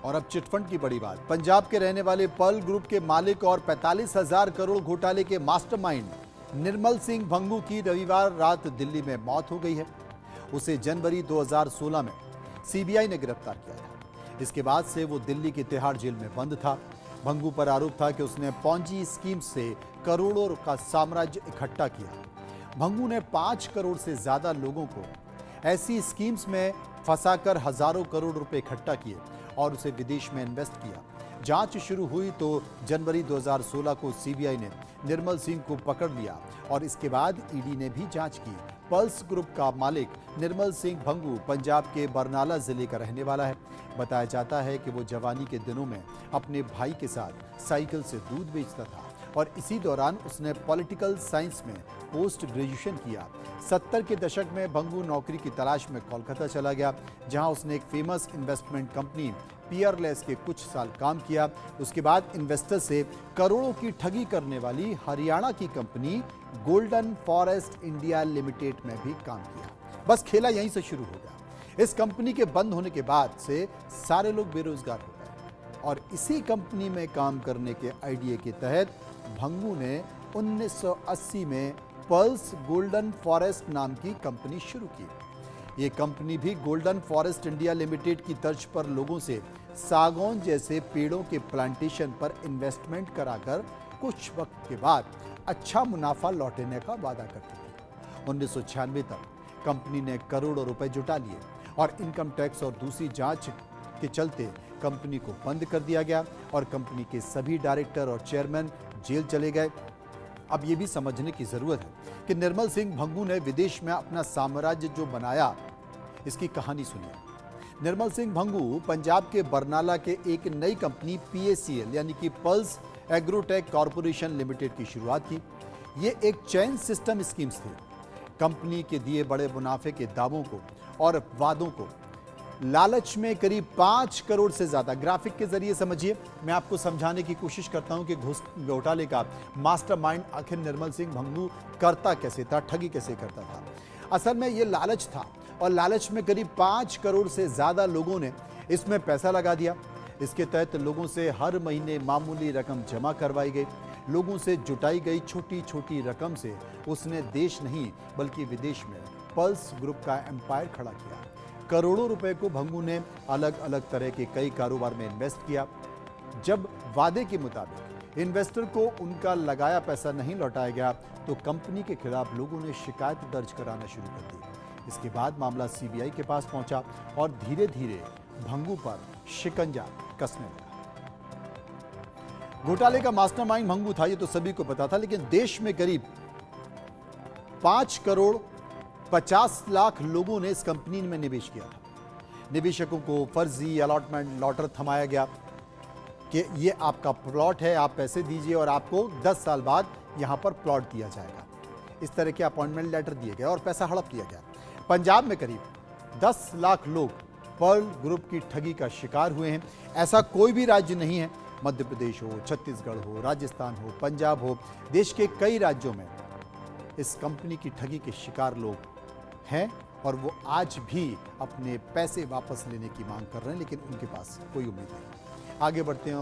और अब चिटफंड की बड़ी बात। पंजाब के रहने वाले पर्ल ग्रुप के मालिक और 45,000 करोड़ घोटाले के मास्टरमाइंड निर्मल सिंह भंगू की रविवार रात दिल्ली में मौत हो गई है। उसे जनवरी 2016 में सीबीआई ने गिरफ्तार किया था। इसके बाद से वो दिल्ली की तिहाड़ जेल में बंद था। भंगू पर आरोप था कि उसने पॉन्जी स्कीम से करोड़ों का साम्राज्य इकट्ठा किया। भंगू ने 5 करोड़ से ज्यादा लोगों को ऐसी स्कीम्स में फंसाकर हजारों करोड़ रुपए इकट्ठा किए और उसे विदेश में इन्वेस्ट किया। जांच शुरू हुई तो जनवरी 2016 को सीबीआई ने निर्मल सिंह को पकड़ लिया और इसके बाद ईडी ने भी जांच की। पल्स ग्रुप का मालिक निर्मल सिंह भंगू पंजाब के बरनाला जिले का रहने वाला है। बताया जाता है कि वो जवानी के दिनों में अपने भाई के साथ साइकिल से दूध बेचता था और इसी दौरान उसने पॉलिटिकल साइंस में पोस्ट ग्रेजुएशन किया। 70 के दशक में भंगू नौकरी की तलाश में कोलकाता चला गया, जहां उसने एक फेमस इन्वेस्टमेंट कंपनी पियरलेस के कुछ साल काम किया। उसके बाद इन्वेस्टर से करोड़ों की ठगी करने वाली हरियाणा की company golden forest India limited में भी काम किया। बस खेला यहीं से शुरू हो गया। इस कंपनी के बंद होने के बाद से सारे लोग बेरोजगार हो गए और इसी कंपनी में काम करने के आइडिया के तहत भंगू ने 1980 में पर्ल्स गोल्डन फॉरेस्ट नाम की कंपनी शुरू की। ये कंपनी भी गोल्डन फॉरेस्ट इंडिया लिमिटेड की तर्ज पर लोगों से सागौन जैसे पेड़ों के प्लांटेशन पर इन्वेस्टमेंट कराकर कुछ वक्त के बाद अच्छा मुनाफा लौटाने का वादा करती थी। 1996 तक कंपनी ने करोड़ों रुपए जुटा लिए और इनकम टैक्स और दूसरी जांच के चलते कंपनी को बंद कर दिया गया और कंपनी के सभी डायरेक्टर और चेयरमैन जेल चले गए। अब ये भी समझने की जरूरत है कि निर्मल सिंह भंगू ने विदेश में अपना साम्राज्य जो बनाया, इसकी कहानी सुनिए। निर्मल सिंह भंगू पंजाब के बरनाला के एक नई कंपनी PACL यानी कि पल्स एग्रोटेक कॉरपोरेशन लिमिटेड की शुरुआत की। ये एक चेन सिस्टम स्कीम्स थी। कंपनी के दिए बड़े मुनाफे के दावों को और वादों को लालच में करीब 5 करोड़ से ज्यादा, ग्राफिक के जरिए समझिए, मैं आपको समझाने की कोशिश करता हूं कि घोटाले का मास्टरमाइंड आखिर निर्मल सिंह भंगू करता कैसे था, ठगी कैसे करता था। असल में यह लालच था और लालच में करीब 5 करोड़ से ज्यादा लोगों ने इसमें पैसा लगा दिया। इसके तहत लोगों से हर महीने मामूली रकम जमा करवाई गई। लोगों से जुटाई गई छोटी छोटी रकम से उसने देश नहीं बल्कि विदेश में पल्स ग्रुप का एम्पायर खड़ा किया। करोड़ों रुपए को भंगू ने अलग अलग तरह के कई कारोबार में इन्वेस्ट किया। जब वादे के मुताबिक इन्वेस्टर को उनका लगाया पैसा नहीं लौटाया गया तो कंपनी के खिलाफ लोगों ने शिकायत दर्ज कराना शुरू कर दी। इसके बाद मामला सीबीआई के पास पहुंचा और धीरे धीरे भंगू पर शिकंजा कसने लगा। घोटाले का मास्टरमाइंड भंगू था, ये तो सभी को पता था, लेकिन देश में करीब 5 करोड़ 50 लाख लोगों ने इस कंपनी में निवेश किया था। निवेशकों को फर्जी अलॉटमेंट लॉटर थमाया गया कि ये आपका प्लॉट है, आप पैसे दीजिए और आपको 10 साल बाद यहां पर प्लॉट दिया जाएगा। इस तरह के अपॉइंटमेंट लेटर दिए गए और पैसा हड़प लिया गया। पंजाब में करीब 10 लाख लोग पर्ल ग्रुप की ठगी का शिकार हुए हैं। ऐसा कोई भी राज्य नहीं है, मध्य प्रदेश हो, छत्तीसगढ़ हो, राजस्थान हो, पंजाब हो, देश के कई राज्यों में इस कंपनी की ठगी के शिकार लोग हैं और वो आज भी अपने पैसे वापस लेने की मांग कर रहे हैं, लेकिन उनके पास कोई उम्मीद नहीं। आगे बढ़ते हैं।